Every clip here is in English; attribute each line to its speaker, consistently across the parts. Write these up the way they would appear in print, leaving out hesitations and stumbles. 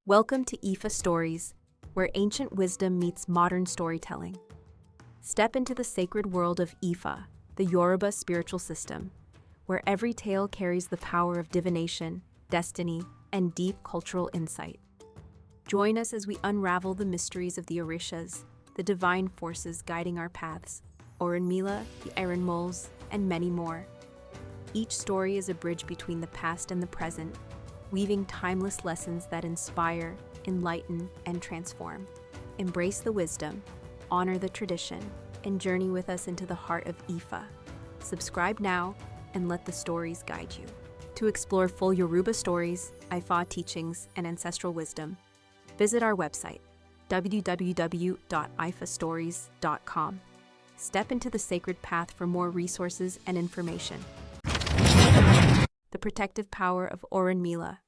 Speaker 1: Welcome to IFAStories, where ancient wisdom meets modern storytelling. Step into the sacred world of Ifa, the Yoruba spiritual system, where every tale carries the power of divination, destiny, and deep cultural insight. Join us as we unravel the mysteries of the Orishas, the divine forces guiding our paths, Òrúnmìlà, the Iron Moles, and many more. Each story is a bridge between the past and the present, weaving timeless lessons that inspire, enlighten, and transform. Embrace the wisdom, honor the tradition, and journey with us into the heart of Ifa. Subscribe now and let the stories guide you. To explore full Yoruba stories, Ifa teachings, and ancestral wisdom, visit our website, www.ifastories.com. Step into the sacred path for more resources and information. The protective power of Òrúnmìlà.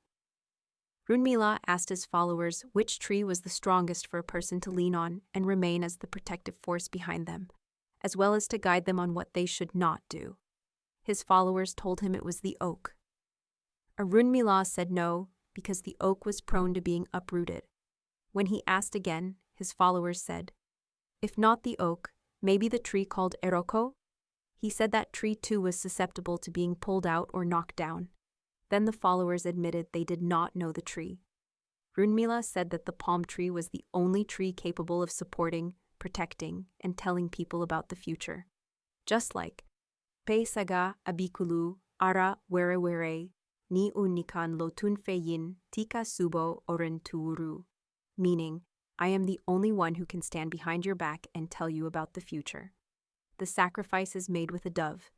Speaker 1: Òrúnmìlà asked his followers which tree was the strongest for a person to lean on and remain as the protective force behind them, as well as to guide them on what they should not do. His followers told him it was the oak. Òrúnmìlà said no, because the oak was prone to being uprooted. When he asked again, his followers said, "If not the oak, maybe the tree called Ìrókò?" He said that tree too was susceptible to being pulled out or knocked down. Then the followers admitted they did not know the tree. Òrúnmìlà said that the palm tree was the only tree capable of supporting, protecting, and telling people about the future. Just like, "Pe saga abikulu ara were ni unikan lotun feyin tika subo oren tuuru," meaning, "I am the only one who can stand behind your back and tell you about the future." The sacrifice is made with a dove.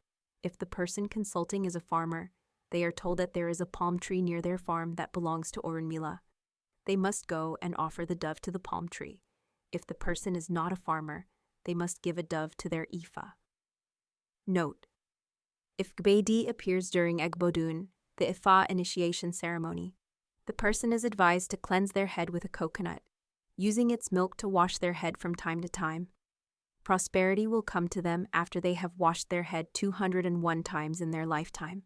Speaker 1: If the person consulting is a farmer, they are told that there is a palm tree near their farm that belongs to Òrúnmìlà. They must go and offer the dove to the palm tree. If the person is not a farmer, they must give a dove to their Ifa. Note: if Ogbe-Odi appears during Ogbe-Odi, the Ifa initiation ceremony, the person is advised to cleanse their head with a coconut, using its milk to wash their head from time to time. Prosperity will come to them after they have washed their head 201 times in their lifetime.